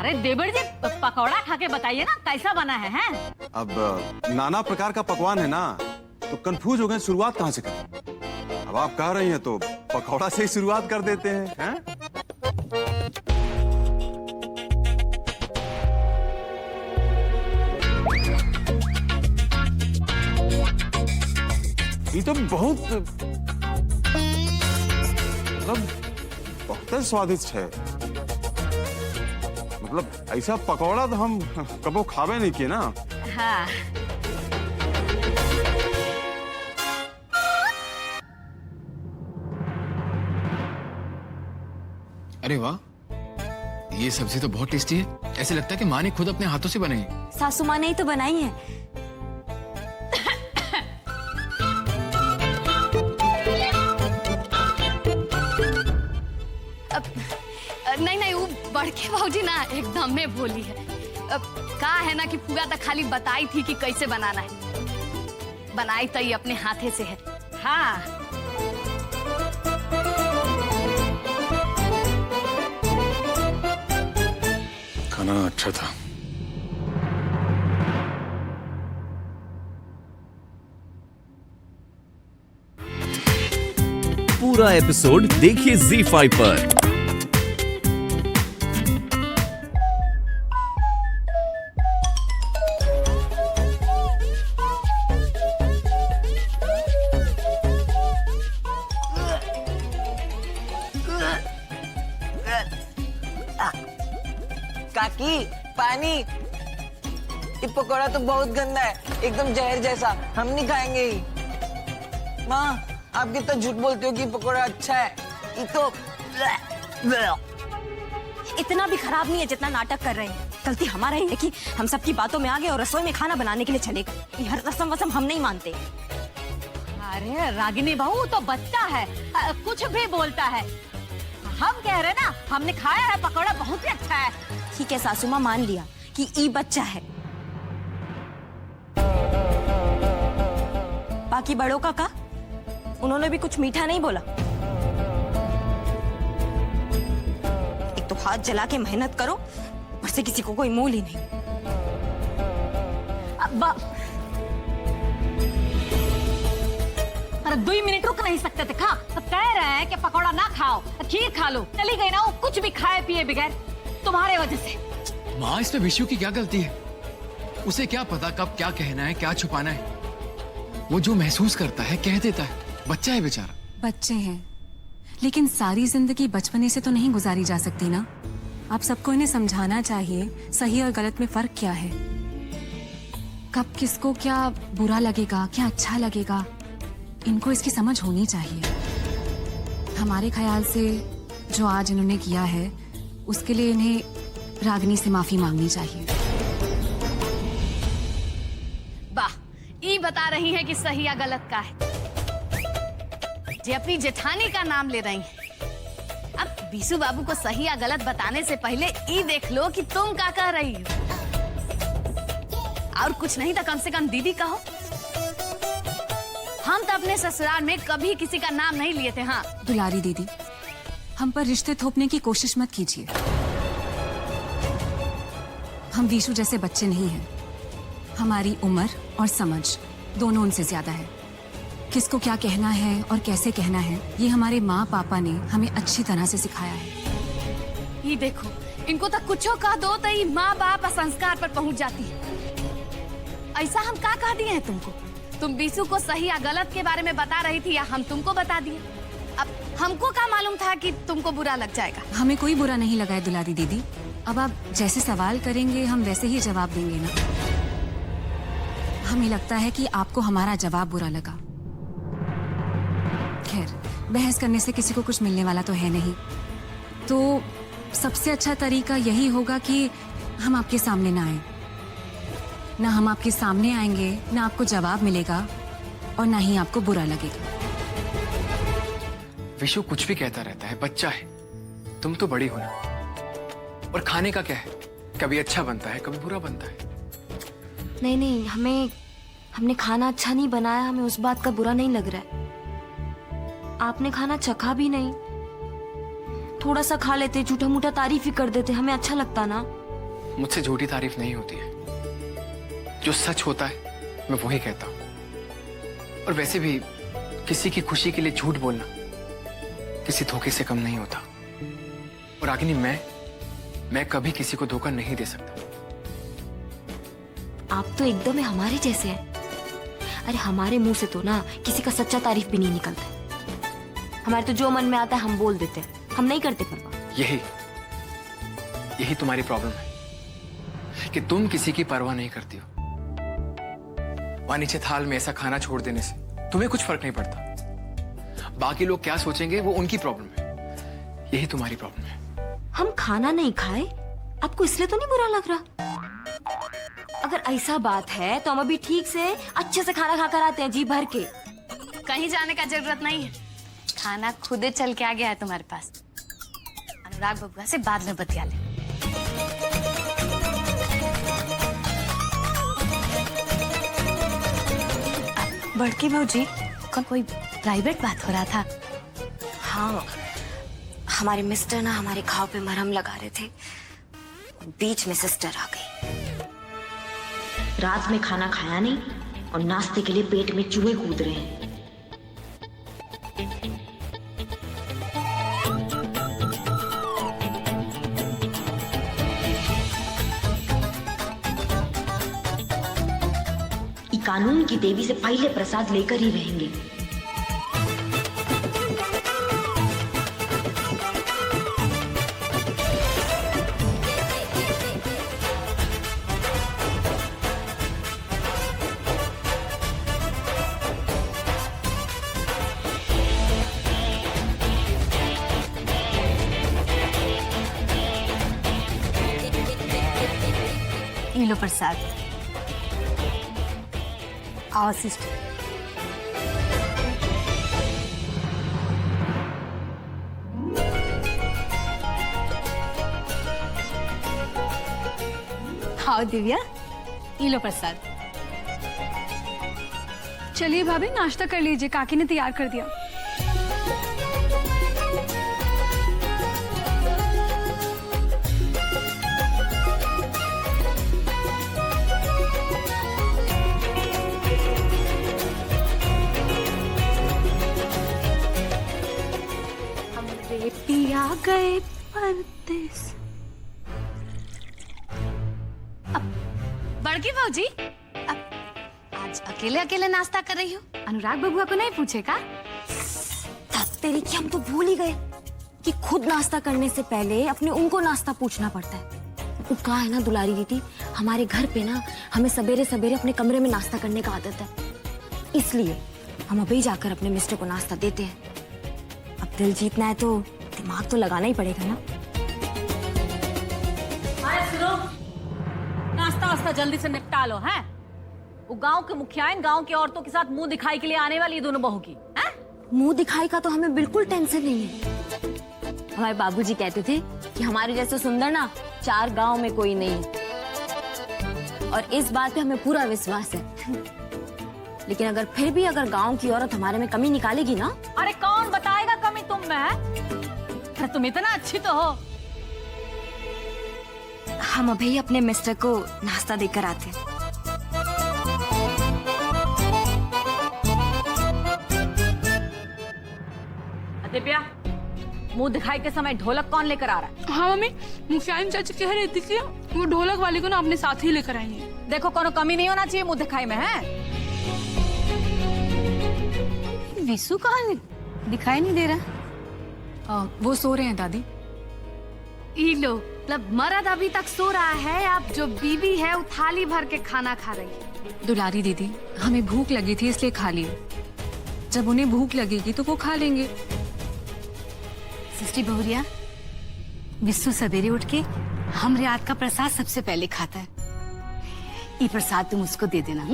अरे देवर जी पकौड़ा खा के बताइए ना कैसा बना है, हैं? अब नाना प्रकार का पकवान है ना, तो कंफ्यूज हो गए, शुरुआत कहाँ से करें। अब आप कह रही हैं तो पकौड़ा से ही शुरुआत कर देते हैं। ये तो बहुत मतलब बहुत स्वादिष्ट है। मतलब ऐसा पकौड़ा तो हम कबो खावे नहीं किए ना। हाँ। अरे वाह, ये सब्जी तो बहुत टेस्टी है। ऐसे लगता है कि माँ ने खुद अपने हाथों से बनाई है। सासू माँ ने ही तो बनाई है। नहीं वो बड़के भाऊजी ना एकदम में बोली है। कहा है ना कि पूरा तो खाली बताई थी कि कैसे बनाना है, बनाई तो ये अपने हाथे से है। हाँ। खाना अच्छा था। पूरा एपिसोड देखिए ZEE5 पर। काकी पानी, ये पकौड़ा तो बहुत गंदा है, एकदम जहर जैसा, हम नहीं खाएंगे ही। माँ आप कितना झूठ बोलते हो कि पकौड़ा अच्छा है, ये तो इतना भी खराब नहीं है जितना नाटक कर रहे हैं। गलती हमारा ही है कि हम सबकी बातों में आ गए और रसोई में खाना बनाने के लिए चले गए। हर रसम वसम हम नहीं मानते। अरे रागिनी बहू तो बच्चा है, कुछ भी बोलता है। हम कह रहे ना, हमने खाया है पकौड़ा, बहुत ही अच्छा है। ठीक है सासू माँ, मान लिया कि ई बच्चा है। बाकी बड़ों का उन्होंने भी कुछ मीठा नहीं बोला। एक तो हाथ जला के मेहनत करो, ऊपर से किसी को कोई मोल ही नहीं। अरे 2 मिनट रुक नहीं सकते थे? खा तो कह रहे हैं कि पकौड़ा ना खाओ, खीर खा लो। चली गई ना वो, कुछ भी खाए पिए बगैर, तुम्हारे वजह से। माँ इसमें विशु की क्या गलती है? उसे क्या पता कब क्या कहना है, क्या छुपाना है। वो जो महसूस करता है कह देता है, बच्चा है बेचारा। बच्चे हैं, लेकिन सारी जिंदगी बचपने से तो नहीं गुजारी जा सकती ना। आप सबको इन्हें समझाना चाहिए सही और गलत में फर्क क्या है, कब किसको क्या बुरा लगेगा, क्या अच्छा लगेगा। इनको इसकी समझ होनी चाहिए। हमारे ख्याल से जो आज इन्होंने किया है उसके लिए इन्हें रागिनी से माफी मांगनी चाहिए। वाह, ये बता रही है कि सही या गलत का है। जे अपनी जेठानी का नाम ले रही हैं। अब बीसू बाबू को सही या गलत बताने से पहले ये देख लो कि तुम क्या कह रही हो। और कुछ नहीं तो कम से कम दीदी कहो। हम तो अपने ससुराल में कभी किसी का नाम नहीं लिए थे। हाँ दुलारी दीदी, हम पर रिश्ते थोपने की कोशिश मत कीजिए। हम विशु जैसे बच्चे नहीं हैं। हमारी उम्र और समझ दोनों उनसे ज्यादा है। किसको क्या कहना है और कैसे कहना है, ये हमारे माँ पापा ने हमें अच्छी तरह से सिखाया है। ये देखो, इनको तो कुछो कह दो तो ये माँ बाप संस्कार पर पहुँच जाती है। ऐसा हम क्या कह दिए हैं तुमको? तुम बीसू को सही या गलत के बारे में बता रही थी या हम तुमको बता दिए? अब हमको क्या मालूम था कि तुमको बुरा लग जाएगा? हमें कोई बुरा नहीं लगा है दुलारी दीदी। अब आप जैसे सवाल करेंगे हम वैसे ही जवाब देंगे ना। हमें लगता है कि आपको हमारा जवाब बुरा लगा। खैर, बहस करने से किसी को कुछ मिलने वाला तो है नहीं, तो सबसे अच्छा तरीका यही होगा कि हम आपके सामने ना आए। ना हम आपके सामने आएंगे, ना आपको जवाब मिलेगा और ना ही आपको बुरा लगेगा। विशु कुछ भी कहता रहता है, बच्चा है। तुम तो बड़ी हो ना। और खाने का क्या है, कभी अच्छा बनता है कभी बुरा बनता है। नहीं, हमने खाना अच्छा नहीं बनाया, हमें उस बात का बुरा नहीं लग रहा है। आपने खाना चखा भी नहीं, थोड़ा सा खा लेते, झूठा मूठा तारीफ ही कर देते, हमें अच्छा लगता ना। मुझसे झूठी तारीफ नहीं होती है। जो सच होता है मैं वही कहता हूं। और वैसे भी किसी की खुशी के लिए झूठ बोलना किसी धोखे से कम नहीं होता। और रागिनी, मैं कभी किसी को धोखा नहीं दे सकता। आप तो एकदम ही हमारे जैसे हैं। अरे हमारे मुंह से तो ना किसी का सच्चा तारीफ भी नहीं निकलता। हमारे तो जो मन में आता है हम बोल देते हैं, हम नहीं करते परवाह। यही तुम्हारी प्रॉब्लम है कि तुम किसी की परवाह नहीं करती हो। वहां नीचे थाल में ऐसा खाना छोड़ देने से तुम्हें कुछ फर्क नहीं पड़ता। बाकी लोग क्या सोचेंगे वो उनकी प्रॉब्लम है। यही तुम्हारी प्रॉब्लम है। हम खाना नहीं खाए आपको इसलिए तो नहीं बुरा लग रहा? अगर ऐसा बात है तो हम अभी ठीक से अच्छे से खाना खाकर आते हैं, जी भर के। कहीं जाने का जरूरत नहीं है, खाना खुदे चल के आ गया है तुम्हारे पास। अनुराग बबुआ से बाद में बतिया ले। बड़की भाऊजी, कोई प्राइवेट बात हो रहा था? हाँ, हमारे मिस्टर ना हमारे घाव पे मरहम लगा रहे थे, बीच में सिस्टर आ गई। रात में खाना खाया नहीं और नाश्ते के लिए पेट में चूहे कूद रहे हैं। कानून की देवी से पहले प्रसाद लेकर ही रहेंगे। ये लो प्रसाद। आओ सिस्टर। आओ दिव्या, ये लो प्रसाद। चलिए भाभी, नाश्ता कर लीजिए, काकी ने तैयार कर दिया। पिया गए परदेस। बड़की भाऊजी, अब आज अकेले अकेले नाश्ता कर रही हो? अनुराग बबुआ को नहीं पूछेगा? तेरी की हम तो भूल ही गए कि खुद नाश्ता करने से पहले अपने उनको नाश्ता पूछना पड़ता है। वो कहा है ना दुलारी दीदी, हमारे घर पे ना हमें सवेरे सवेरे अपने कमरे में नाश्ता करने का आदत है, इसलिए हम अभी जाकर अपने मिस्टर को नाश्ता देते हैं। अब दिल जीतना है तो दिमाग तो लगाना ही पड़ेगा ना। सुनो, नाश्ता वास्ता जल्दी से निपटा लो। हैं? वो गांव के मुखिया गांव की औरतों के साथ मुंह दिखाई के लिए आने वाली दोनों बहू की। हैं? मुंह दिखाई का तो हमें बिल्कुल टेंशन नहीं है। हमारे बाबूजी कहते थे कि हमारे जैसे सुंदर ना 4 गांव में कोई नहीं है, और इस बात पे हमें पूरा विश्वास है। लेकिन अगर फिर भी अगर गांव की औरत हमारे में कमी निकालेगी ना। अरे कौन बताएगा कमी तुम में है? अरे तुम इतना अच्छी तो हो। हम अभी अपने मिस्टर को नाश्ता देकर आते हैं। दिव्या, मुंह दिखाई के समय ढोलक कौन लेकर आ रहा है? हाँ मम्मी, मुखियान चाची कह रही थी कि वो ढोलक वाली को ना अपने साथ ही लेकर आई है। देखो कोनो कमी नहीं होना चाहिए मुंह दिखाई में। है विशु कहाँ दिखाई नहीं दे रहा? वो सो रहे हैं दादी। ई लो, मतलब मर्द अभी तक सो रहा है, आप जो बीवी है वो थाली भर के खाना खा रही है। दुलारी दीदी, हमें भूख लगी थी इसलिए खा लिया। जब उन्हें भूख लगेगी तो वो खा लेंगे। सिस्टी बहुरिया, विशु सवेरे उठ के हमरे हाथ का प्रसाद सबसे पहले खाता है। ये प्रसाद तुम उसको दे देना।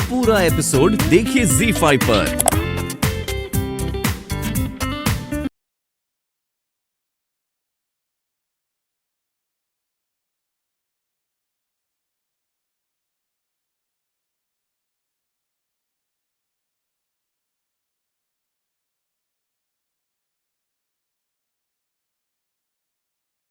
पूरा एपिसोड देखिए ZEE5 पर।